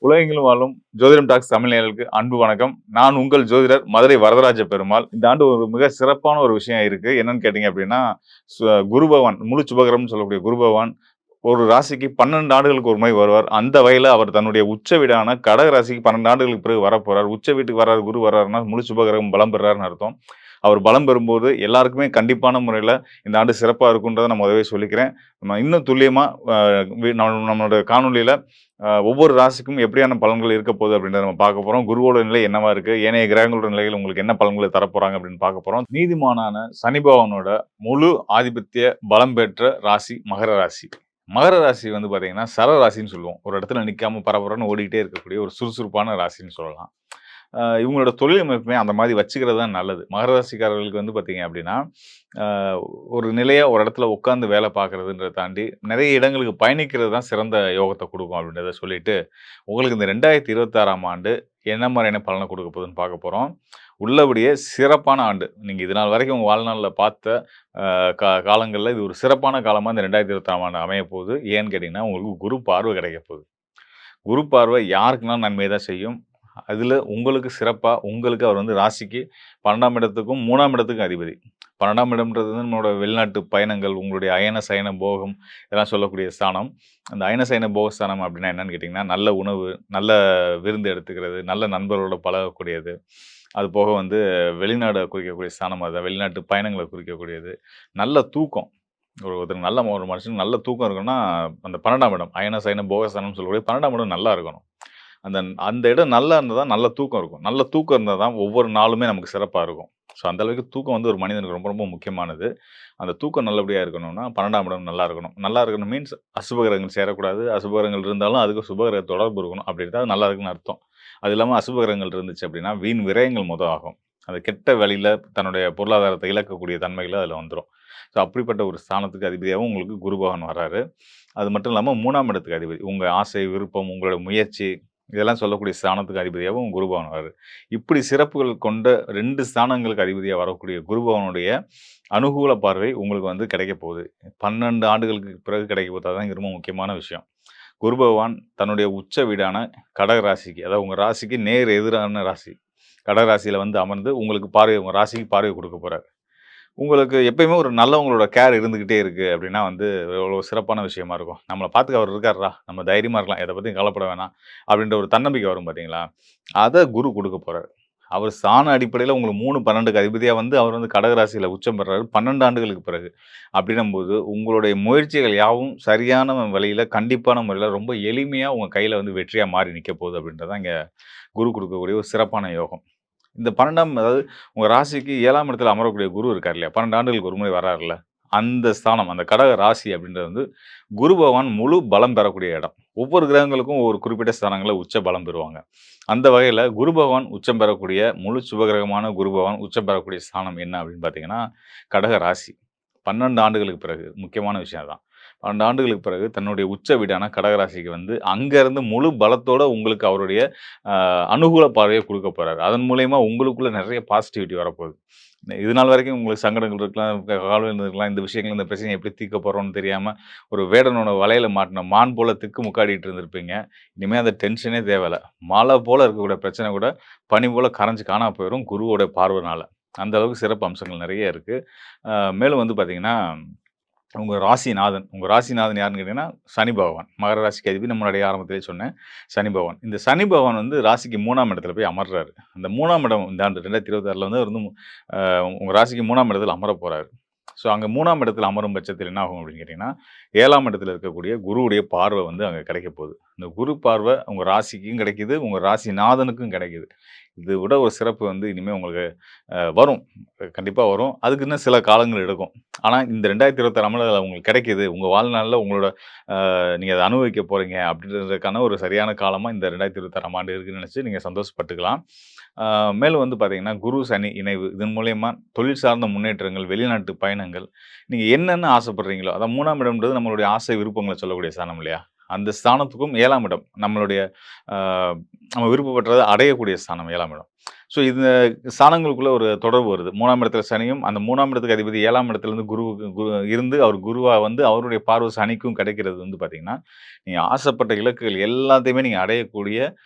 உலகெங்கிலும் வாழும் ஜோதிடம் டாக்ஸ் தமிழ் நேயர்களுக்கு அன்பு வணக்கம். நான் உங்கள் ஜோதிடர் மதுரை வரதராஜ பெருமாள். இந்த ஆண்டு ஒரு மிக சிறப்பான ஒரு விஷயம் இருக்கு. என்னன்னு கேட்டீங்க அப்படின்னா, குரு பகவான் முழு சுபகிரகம்னு சொல்லக்கூடிய குரு பகவான் ஒரு ராசிக்கு 12 ஆண்டுகளுக்கு ஒரு முறை வருவார். அந்த வகையில அவர் தன்னுடைய உச்ச வீடான கடக ராசிக்கு 12 ஆண்டுகளுக்கு பிறகு வரப்போறார். உச்ச வீட்டுக்கு வர்றாரு, குரு வர்றாருன்னா முழு சுபகிரகம் பலம் பெறாருன்னு அர்த்தம். அவர் பலம் பெறும்போது எல்லாருக்குமே கண்டிப்பான முறையில இந்த ஆண்டு சிறப்பா இருக்குன்றத நான் முதவே சொல்லிக்கிறேன். நம்ம இன்னும் துல்லியமா அ வி நம்மளோட காணொளியில ஒவ்வொரு ராசிக்கும் எப்படியான பலன்கள் இருக்க போகுது அப்படின்றத நம்ம பார்க்க போறோம். குருவோட நிலை என்னவா இருக்கு? ஏனைய கிரகங்களோட நிலைகள் உங்களுக்கு என்ன பலன்களை தரப்போறாங்க அப்படின்னு பார்க்க போறோம். நீதிமானான சனி பகவானோட முழு ஆதிபத்திய பலம் பெற்ற ராசி மகர ராசி. மகர ராசி வந்து பார்த்தீங்கன்னா, சர ராசின்னு சொல்லுவோம். ஒரு இடத்துல நிக்காம பரபரன்னு ஓடிக்கிட்டே இருக்கக்கூடிய ஒரு சுறுசுறுப்பான ராசின்னு சொல்லலாம். இவங்களோட தொழில் அமைப்புமே அந்த மாதிரி வச்சுக்கிறது தான் நல்லது. மகர ராசிக்காரர்களுக்கு வந்து பார்த்தீங்க அப்படின்னா, அ ஒரு நிலையா ஒரு இடத்துல உட்கார்ந்து வேலை பார்க்குறதுன்றத தாண்டி, நிறைய இடங்களுக்கு பயணிக்கிறது தான் சிறந்த யோகத்த குடுக்கும் அப்படின்றத சொல்லிட்டு, உங்களுக்கு இந்த 2026ஆம் ஆண்டு என்ன மாதிரியான பலன குடுக்க போகுதுன்னு பார்க்க போறோம். உள்ளபடியே சிறப்பான ஆண்டு. நீங்க இதுநாள் வரைக்கும் உங்க வாழ்நாள்ல பார்த்த காலங்கள்ல இது ஒரு சிறப்பான காலமா இந்த 2026ஆம் ஆண்டு அமையப்போகுது. ஏன்னு கேட்டீங்கன்னா, உங்களுக்கு குரு பார்வை கிடைக்கப் போகுது. குரு பார்வை யாருக்குனாலும் நன்மை தான் செய்யும். அதில உங்களுக்கு சிறப்பா, உங்களுக்கு அவர் வந்து ராசிக்கு 12ஆம் இடத்துக்கும், 3ஆம் இடத்துக்கும் அதிபதி. 12ஆம் இடம்ன்றது வந்து நம்மளோட வெளிநாட்டு பயணங்கள், உங்களுடைய அயன, சயன, போகம் இதெல்லாம் சொல்லக்கூடிய ஸ்தானம். அந்த அயன, சயன, போக ஸ்தானம் அப்டின்னா என்னன்னு கேட்டீங்கன்னா, நல்ல உணவு, நல்ல விருந்து எடுத்துக்கிறது, நல்ல நண்பர்களோட பழகக்கூடியது. அது போக வந்து வெளிநாட குறிக்கக்கூடிய ஸ்தானம் அதுதான். வெளிநாட்டு பயணங்கள குறிக்கக்கூடியது. நல்ல தூக்கம். ஒருத்தருக்கு நல்ல ஒரு மனுஷனுக்கு நல்ல தூக்கம் இருக்குன்னா, அந்த 12ஆம் இடம் அயன, சயன, போகஸ்தானம்னு சொல்லக்கூடிய 12ஆம் இடம் நல்லா இருக்கணும். அந்த அந்த இடம் நல்லா இருந்தா தான் நல்ல தூக்கம் இருக்கும். நல்ல தூக்கம் இருந்தா தான் ஒவ்வொரு நாளுமே நமக்கு சிறப்பா இருக்கும். ஸோ, அந்த அளவுக்கு தூக்கம் வந்து ஒரு மனிதனுக்கு ரொம்ப ரொம்ப முக்கியமானது. அந்த தூக்கம் நல்லபடியா இருக்கணும்னா 12ஆம் இடம் நல்லா இருக்கணும். நல்லா இருக்கணும் மீன்ஸ் அசுப கிரகங்கள் சேரக்கூடாது. அசுப கிரகங்கள் இருந்தாலும் அதுக்கு சுப கிரக தொடர்பு இருக்கணும். அப்படி இருந்தா அது நல்லா இருக்குன்னு அர்த்தம். அது இல்லாம அசுப கிரகங்கள் இருந்துச்சு அப்படின்னா, வீண் விரயங்கள் ஆகும். அது கெட்ட வழியில தன்னுடைய பொருளாதாரத்தை இழக்கக்கூடிய தன்மைகள் அதில வந்துரும். ஸோ, அப்படிப்பட்ட ஒரு ஸ்தானத்துக்கு அதிபதியாவும் உங்களுக்கு குரு பகவான் வர்றாரு. அது மட்டும் இல்லாம 3ஆம் இடத்துக்கு அதிபதி. உங்க ஆசை, விருப்பம், உங்களோட முயற்சி இதெல்லாம் சொல்லக்கூடிய ஸ்தானத்துக்கு அதிபதியாகவும் குரு பகவான் வராரு. இப்படி சிறப்புகள் கொண்ட 2 ஸ்தானங்களுக்கு அதிபதியா வரக்கூடிய குரு பகவானுடைய அனுகூல பார்வை உங்களுக்கு வந்து கிடைக்கப் போகுது. 12 ஆண்டுகளுக்கு பிறகு கிடைக்க போது. அதான் இங்க ரொம்ப முக்கியமான விஷயம். குரு பகவான் தன்னுடைய உச்ச வீடான கடக ராசிக்கு, அதாவது உங்க ராசிக்கு நேர் எதிரான ராசி. கடக ராசியில வந்து அமர்ந்து உங்களுக்கு பார்வை உங்க ராசிக்கு பார்வை குடுக்கப் போறாரு. உங்களுக்கு எப்பயுமே ஒரு நல்லவங்களோட கேர் இருந்துகிட்டே இருக்கு அப்படின்னா வந்து எவ்வளோ சிறப்பான விஷயமா இருக்கும். நம்மள பார்த்துக்க அவர் இருக்கார்றா, நம்ம தைரியமா இருக்கலாம். எத பத்தியும் கவலைப்பட வேணாம். அப்படின்ற ஒரு தன்னம்பிக்கை வரும் பார்த்தீங்களா? அத குரு குடுக்க போறாரு. அவர் ஸ்தான அடிப்படையில உங்களுக்கு 3, 12க்கு அதிபதியா வந்து அவர் வந்து கடக ராசியில உச்சம் பெறாரு 12 ஆண்டுகளுக்கு பிறகு. அப்படின்னும்போது உங்களுடைய முயற்சிகள் யாவும் சரியான வழியில கண்டிப்பான முறையில ரொம்ப எளிமையா உங்க கையில வந்து வெற்றியா மாறி நிக்க போகுது அப்படின்றது தான் இங்க குரு குடுக்கக்கூடிய ஒரு சிறப்பான யோகம். இந்த 12ஆம் அதாவது உங்க ராசிக்கு 7ஆம் இடத்துல அமரக்கூடிய குரு இருக்கார் இல்லையா? 12 ஆண்டுகளுக்கு ஒரு முறை வர்றார்ல. அந்த ஸ்தானம், அந்த கடக ராசி அப்படின்றது வந்து குரு பகவான் முழு பலம் பெறக்கூடிய இடம். ஒவ்வொரு கிரகங்களுக்கும் ஒவ்வொரு குறிப்பிட்ட ஸ்தானங்கள்ல உச்ச பலம் பெறுவாங்க. அந்த வகையில குரு பகவான் உச்சம் பெறக்கூடிய முழு சுபகிரகமான குரு பகவான் உச்சம் பெறக்கூடிய ஸ்தானம் என்ன அப்படின்னு பார்த்தீங்கன்னா, கடக ராசி. 12 ஆண்டுகளுக்கு பிறகு முக்கியமான விஷயம் அதான். 12 ஆண்டுகளுக்கு பிறகு தன்னுடைய உச்ச வீடான கடகராசிக்கு வந்து அங்க இருந்து முழு பலத்தோட உங்களுக்கு அவருடைய அனுகூல பார்வைய குடுக்கப் போறாரு. அதன் மூலியமா உங்களுக்குள்ள நெறைய பாசிட்டிவிட்டி வரப்போகுது. இது நாள் வரைக்கும் உங்களுக்கு சங்கடங்கள் இருக்கலாம், கவலைகள் இருக்கலாம். இந்த விஷயங்கள், இந்த பிரச்சனைய எப்படி தீர்க்க போறோம்னு தெரியாம, ஒரு வேடனோட வலையில மாட்டுன மான் போல திக்கு முக்காடிட்டு இருந்திருப்பீங்க. இனிமே அந்த டென்ஷனே தேவையில்ல. மலை போல இருக்கக்கூடிய பிரச்சனை கூட பனி போல கரைஞ்சு காணாம போயிரும் குருவோட பார்வைனால. அந்த அளவுக்கு சிறப்பு அம்சங்கள் நெறைய இருக்கு. மேலும் வந்து பார்த்தீங்கன்னா உங்க ராசிநாதன். உங்க ராசிநாதன் யாருன்னு கேட்டீங்கன்னா, சனி பகவான். மகர ராசிக்கு அதிபதி நான் முன்னாடியே ஆரம்பத்திலேயே சொன்னேன். சனி பகவான். இந்த சனி பகவான் வந்து ராசிக்கு 3ஆம் இடத்துல போய் அமர்றாரு. அந்த 3ஆம் இடம் இந்த ஆண்டு 2026ல வந்து அவர் வந்து அ உங்க ராசிக்கு 3ஆம் இடத்துல அமரப் போறாரு. ஸோ, அங்க 3ஆம் இடத்துல அமரும் பட்சத்தில் என்ன ஆகும் அப்படின்னு கேட்டீங்கன்னா, 7ஆம் இடத்துல இருக்கக்கூடிய குருவுடைய பார்வை வந்து அங்க கிடைக்கப் போகுது. இந்த குரு பார்வை உங்க ராசிக்கும் கிடைக்குது, உங்க ராசிநாதனுக்கும் கிடைக்குது. இத விட ஒரு சிறப்பு வந்து இனிமே உங்களுக்கு வரும். கண்டிப்பா வரும். அதுக்கு இன்னும் சில காலங்கள் எடுக்கும். ஆனா இந்த 2026ஆம் ஆண்டுல உங்களுக்கு கிடைக்குது. உங்க வாழ்நாள்ல உங்களோட நீங்க அத அனுபவிக்க போறீங்க அப்படின்றதுக்கான ஒரு சரியான காலமா இந்த 2026ஆம் ஆண்டு இருக்குன்னு நினைச்சு நீங்க சந்தோஷப்பட்டுக்கலாம். ஆ மேலும் வந்து பார்த்தீங்கன்னா, குரு, சனி இணைவு இதன் மூலியமா தொழில் சார்ந்த முன்னேற்றங்கள், வெளிநாட்டு பயணங்கள், நீங்க என்னென்ன ஆசைப்படுறீங்களோ, அதான் 3ஆம் இடம்ன்றது நம்மளுடைய ஆசை, விருப்பங்கள சொல்லக்கூடிய ஸ்தானம் இல்லையா? அந்த ஸ்தானத்துக்கும் 7ஆம் இடம் நம்மளுடைய ஆ நம்ம விருப்பப்பட்டத அடையக்கூடிய ஸ்தானம் 7ஆம் இடம். ஸோ இந்த ஸ்தானங்களுக்குள்ள ஒரு தொடர்பு வருது. 3ஆம் இடத்துல சனியும், அந்த 3ஆம் இடத்துக்கு அதிபதி 7ஆம் இடத்துலருந்து குருவுக்கு இருந்து அவர் குருவா வந்து அவருடைய பார்வை சனிக்கும் கிடைக்கிறது வந்து பார்த்தீங்கன்னா, நீங்க ஆசைப்பட்ட இலக்குகள் எல்லாத்தையுமே நீங்க அடையக்கூடிய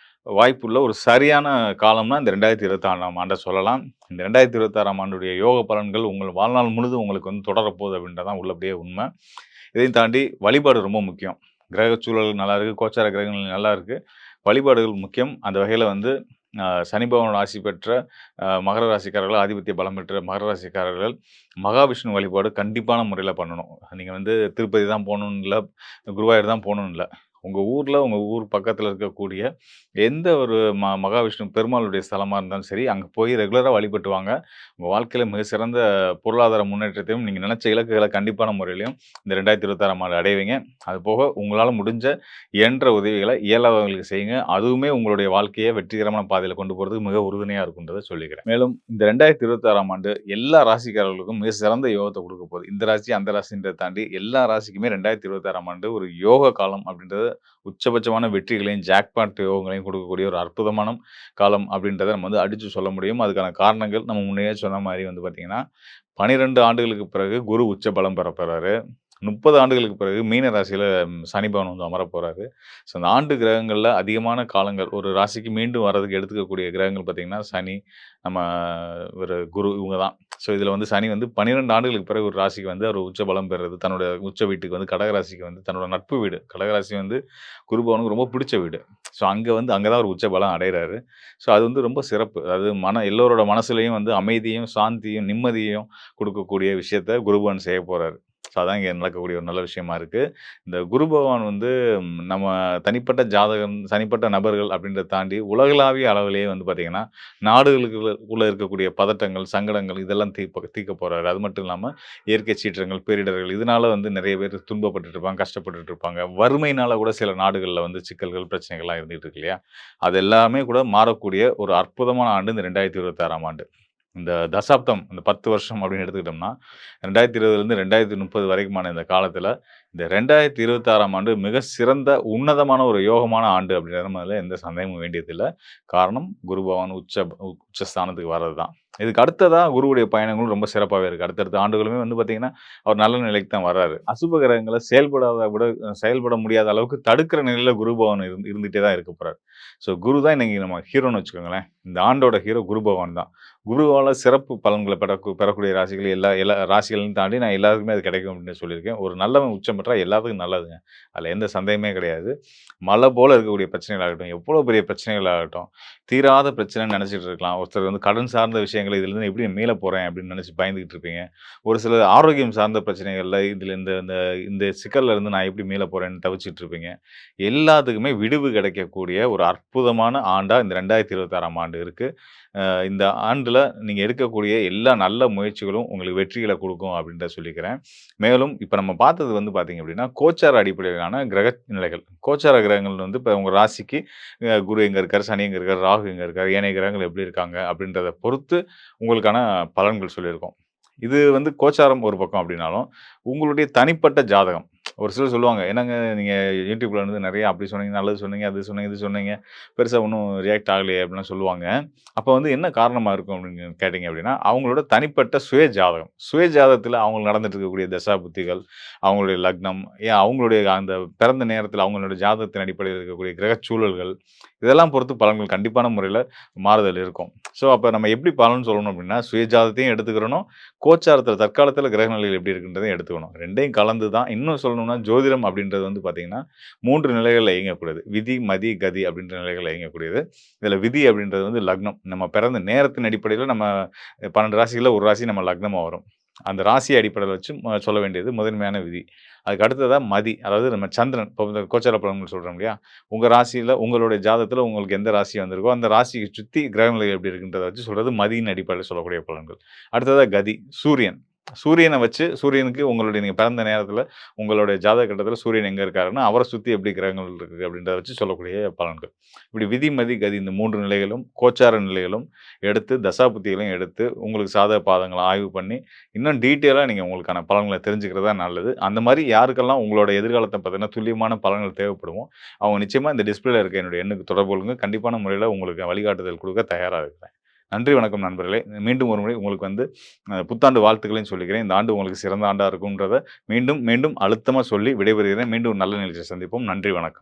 வாய்ப்புள்ள ஒரு சரியான காலம்னா இந்த 2026ஆம் ஆண்ட சொல்லலாம். இந்த 2026ஆம் ஆண்டுடைய யோக பலன்கள் உங்கள் வாழ்நாள் முழுதும் உங்களுக்கு வந்து தொடரப்போகுது அப்படின்றது தான் உள்ளபடியே உண்மை. இதையும் தாண்டி வழிபாடு ரொம்ப முக்கியம். கிரக சூழல் நல்லா இருக்கு, கோச்சார கிரகங்கள் நல்லா இருக்கு. வழிபாடுகள் முக்கியம். அந்த வகையில வந்து சனி பகவானோட ஆசி பெற்ற மகர ராசிக்காரர்கள், ஆதிபத்திய பலம் பெற்ற மகர ராசிக்காரர்கள் மகாவிஷ்ணு வழிபாடு கண்டிப்பான முறையில பண்ணணும். நீங்க வந்து திருப்பதி தான் போகணும்னு இல்ல, குருவாயூர் தான் போகணும்னு இல்ல. உங்க ஊர்ல, உங்க ஊர் பக்கத்துல இருக்கக்கூடிய எந்த ஒரு மகாவிஷ்ணு பெருமாளுடைய ஸ்தலமா இருந்தாலும் சரி, அங்க போய் ரெகுலரா வழிபட்டு வாங்க. உங்க வாழ்க்கையில மிக சிறந்த பொருளாதார முன்னேற்றத்தையும், நீங்க நினைச்ச இலக்குகள கண்டிப்பான முறையிலயும் இந்த 2026ஆம் ஆண்டு அடைவீங்க. அதுபோக உங்களால முடிஞ்ச இயன்ற உதவிகள இயலாதவங்களுக்கு செய்யுங்க. அதுவுமே உங்களுடைய வாழ்க்கைய வெற்றிகரமான பாதையில கொண்டு போறதுக்கு மிக உறுதுணையா இருக்கும்ன்றத சொல்லிக்கிறேன். மேலும் இந்த 2026ஆம் ஆண்டு எல்லா ராசிக்காரர்களுக்கும் மிக சிறந்த யோகத்த குடுக்க போகுது. இந்த ராசி, அந்த ராசின்றத தாண்டி எல்லா ராசிக்குமே 2026ஆம் ஆண்டு ஒரு யோக காலம் அப்படின்றது உச்சபட்சமான வெற்றிகளையும், ஜாக்பாட் யோகங்களையும் கொடுக்கக்கூடிய ஒரு அற்புதமான காலம் அப்படின்றத நம்ம வந்து அடிச்சு சொல்ல முடியும். அதுக்கான காரணங்கள் நம்ம முன்னயே சொன்ன மாரி வந்து பார்த்தீங்கன்னா, 12 ஆண்டுகளுக்கு பிறகு குரு உச்ச பலம் பெறப் போறாரு. 30 ஆண்டுகளுக்கு பிறகு மீன ராசியில சனி பகவான் வந்து அமரப் போறாரு. ஸோ அந்த ஆண்டு கிரகங்கள்ல அதிகமான காலங்கள் ஒரு ராசிக்கு மீண்டும் வர்றதுக்கு எடுத்துக்கக்கூடிய கிரகங்கள் பார்த்தீங்கன்னா, சனி, நம்ம ஒரு குரு இவங்க தான். ஸோ இதில வந்து சனி வந்து 12 ஆண்டுகளுக்கு பிறகு ஒரு ராசிக்கு வந்து அவர் உச்ச பலம் பெறுறது. தன்னோட உச்ச வீட்டுக்கு வந்து கடக ராசிக்கு வந்து தன்னோட நட்பு வீடு. கடக ராசி வந்து குரு பகவானுக்கு ரொம்ப பிடிச்ச வீடு. ஸோ அங்க தான் அவர் உச்ச பலம் அடையறாரு. ஸோ அது வந்து ரொம்ப சிறப்பு. அதாவது எல்லோரோட மனசுலயும் வந்து அமைதியும், சாந்தியும், நிம்மதியும் குடுக்கக்கூடிய விஷயத்த குரு பகவான் செய்யப் போறாரு. ஸோ அதான் இங்க நடக்கக்கூடிய ஒரு நல்ல விஷயமா இருக்கு. இந்த குரு பகவான் வந்து நம்ம தனிப்பட்ட ஜாதகம், தனிப்பட்ட நபர்கள் அப்படின்றத தாண்டி உலகளாவிய அளவிலேயே வந்து பார்த்தீங்கன்னா, நாடுகளுக்குள்ள இருக்கக்கூடிய பதட்டங்கள், சங்கடங்கள் இதெல்லாம் தீர்க்கப் போறாரு. அது மட்டும் இல்லாம இயற்கை சீற்றங்கள், பேரிடர்கள் இதனால வந்து நெறைய பேர் துன்பப்பட்டுட்டு இருப்பாங்க, கஷ்டப்பட்டுட்டு இருப்பாங்க. வறுமையினால கூட சில நாடுகள்ல வந்து சிக்கல்கள், பிரச்சனைகள்லாம் இருந்துட்டு இருக்கு இல்லையா? அது எல்லாமே கூட மாறக்கூடிய ஒரு அற்புதமான ஆண்டு இந்த 2026ஆம் ஆண்டு. இந்த தசாப்தம், இந்த 10 வருஷம் அப்படின்னு எடுத்துக்கிட்டோம்னா, 2020லேருந்து 2030 வரைக்குமான இந்த காலத்தில, இந்த 2026ஆம் ஆண்டு மிக சிறந்த உன்னதமான ஒரு யோகமான ஆண்டு அப்படின்றதுல எந்த சந்தேகமும் வேண்டியதில்ல. காரணம் குரு பகவான் உச்ச ஸ்தானத்துக்கு வர்றது தான். இதுக்கு அடுத்ததா குருவுடைய பயணங்களும் ரொம்ப சிறப்பாவே இருக்கு. அடுத்தடுத்த ஆண்டுகளுமே வந்து பார்த்தீங்கன்னா, அவர் நல்ல நிலைக்கு தான் வர்றாரு. அசுப கிரகங்கள செயல்பட முடியாத அளவுக்கு தடுக்கிற நிலையில குரு பகவான் இருந்துட்டே தான் இருக்க போறாரு. ஸோ குரு தான் இன்னைக்கு நம்ம ஹீரோன்னு வச்சுக்கோங்களேன். இந்த ஆண்டோட ஹீரோ குரு பகவான் தான். குருவால சிறப்பு பலன்கள பெறக்கூடிய ராசிகள் எல்லா ராசிகளையும் தாண்டி நான் எல்லாருக்குமே அது கிடைக்கும் அப்படின்னு சொல்லியிருக்கேன். ஒரு நல்லவன் உச்சம் பெற்றா எல்லாத்துக்கும் நல்லதுங்க. அதில எந்த சந்தேகமே கிடையாது. மலை போல இருக்கக்கூடிய பிரச்சனைகளாகட்டும், எவ்வளோ பெரிய பிரச்சனைகளாகட்டும், தீராத பிரச்சனைன்னு நெனச்சிட்டு இருக்கலாம். ஒருத்தர் வந்து கடன் சார்ந்த விஷயங்கள் இதிலிருந்து எப்படி மீள போறேன் அப்படின்னு நெனச்சு பயந்துகிட்டு இருப்பீங்க. ஒரு சிலர் ஆரோக்கியம் சார்ந்த பிரச்சனைகள்ல இதில இந்த இந்த இந்த சிக்கல்ல இருந்து நான் எப்படி மீள போறேன்னு தவிச்சிட்டு இருப்பீங்க. எல்லாத்துக்குமே விடிவு கிடைக்கக்கூடிய ஒரு அற்புதமான ஆண்டா இந்த 2026ஆம் ஆண்டு இருக்கு. இந்த ஆண்டுல நீங்க எடுக்கக்கூடிய எல்லா நல்ல முயற்சிகளும் உங்களுக்கு வெற்றிகள குடுக்கும் அப்படின்றத சொல்லிக்கிறேன். மேலும் இப்ப நம்ம பார்த்தது வந்து பார்த்தீங்க அப்படின்னா, கோச்சார அடிப்படையிலான கிரக நிலைகள். கோச்சார கிரகங்கள் வந்து இப்ப உங்க ராசிக்கு குரு எங்க இருக்காரு, சனி எங்க இருக்காரு, ராகு எங்க இருக்காரு, ஏனைய கிரகங்கள் எப்படி இருக்காங்க அப்படின்றத பொறுத்து உங்களுக்கான பலன்கள் சொல்லியிருக்கோம். இது வந்து கோச்சாரம் ஒரு பக்கம் அப்படின்னாலும், உங்களுடைய தனிப்பட்ட ஜாதகம். ஒரு சிலர் சொல்லுவாங்க, "என்னங்க நீங்க YouTubeல வந்து நெறைய அப்படி சொன்னீங்க, நல்லது சொன்னீங்க, அது சொன்னீங்க, இது சொன்னீங்க. பெருசா ஒண்ணும் ரியாக்ட் ஆகலையே!" அப்படிலாம் சொல்லுவாங்க. அப்ப வந்து என்ன காரணமா இருக்கும் அப்படின்னு கேட்டீங்க அப்படின்னா, அவங்களோட தனிப்பட்ட சுய ஜாதகம். சுய ஜாதகத்துல அவங்களுக்கு நடந்துட்டு இருக்கக்கூடிய தசா புத்திகள், அவங்களுடைய லக்னம், அவங்களுடைய அந்த பிறந்த நேரத்துல அவங்களோட ஜாதகத்தின் அடிப்படையில் இருக்கக்கூடிய கிரகச் சூழல்கள், இதெல்லாம் பொறுத்து பலன்கள் கண்டிப்பான முறையில மாறுதல் இருக்கும். ஸோ, அப்ப நம்ம எப்படி பலன் சொல்லணும் அப்படின்னா, சுய ஜாதகத்தையும் எடுத்துக்கிறணும். கோச்சாரத்துல தற்காலத்துல கிரக நிலைகள் எப்படி இருக்குன்றதையும் எடுத்துக்கணும். 2யும் கலந்து தான் இன்னும் சொல்லணும்னா, ஜோதிடம் அப்படின்றது வந்து பார்த்தீங்கன்னா, 3 நிலைகள்ல இயங்கக்கூடியது. விதி, மதி, கதி அப்படின்ற நிலைகள்ல இயங்கக்கூடியது. இதுல விதி அப்படின்றது வந்து லக்னம். நம்ம பிறந்த நேரத்தின் அடிப்படையில நம்ம 12 ராசிகள்ல ஒரு ராசி நம்ம லக்னமா வரும். அந்த ராசிய அடிப்படையில வச்சு சொல்ல வேண்டியது முதன்மையான விதி. அதுக்கு அடுத்ததா மதி. அதாவது நம்ம சந்திரன் இப்போ இந்த கோச்சார பலன்கள் சொல்றோம் இல்லையா? உங்க ராசியில உங்களுடைய ஜாதகத்துல உங்களுக்கு எந்த ராசி வந்திருக்கோ, அந்த ராசிய சுத்தி கிரகநிலை எப்படி இருக்குன்றத வச்சு சொல்றது மதியின் அடிப்படையில சொல்லக்கூடிய பலன்கள். அடுத்ததா கதி. சூரியன். சூரியன வச்சு சூரியனுக்கு உங்களுடைய நீங்க பிறந்த நேரத்துல உங்களுடைய ஜாதக கட்டத்துல சூரியன் எங்க இருக்காருன்னா, அவர சுத்தி எப்படி கிரகங்கள் இருக்கு அப்படின்றத வச்சு சொல்லக்கூடிய பலன்கள். இப்படி விதி, மதி, கதி இந்த 3 நிலைகளும், கோச்சார நிலைகளும் எடுத்து, தசாபுத்திகளையும் எடுத்து, உங்களுக்கு சாதக பாதங்கள ஆய்வு பண்ணி, இன்னும் டீட்டெயிலா நீங்க உங்களுக்கான பலன்கள தெரிஞ்சுக்கிறது தான் நல்லது. அந்த மாரி யாருக்கெல்லாம் உங்களோட எதிர்காலத்த பத்தின துல்லியமான பலன்கள் தேவைப்படுமோ, அவங்க நிச்சயமா இந்த டிஸ்ப்ளேல இருக்க என்னுடைய எண்ணுக்கு தொடர்பு கொள்ளுங்க. கண்டிப்பான முறையில உங்களுக்கு வழிகாட்டுதல் குடுக்க தயாரா இருக்கிறேன். நன்றி, வணக்கம் நண்பர்களே. மீண்டும் ஒரு முறை உங்களுக்கு புத்தாண்டு வாழ்த்துக்களையும் சொல்லிக்கிறேன். இந்த ஆண்டு உங்களுக்கு சிறந்த ஆண்டா இருக்கும்ன்றத மீண்டும், மீண்டும் அழுத்தமா சொல்லி விடைபெறுகிறேன். மீண்டும் ஒரு நல்ல நிகழ்ச்சியில் சந்திப்போம். நன்றி, வணக்கம்.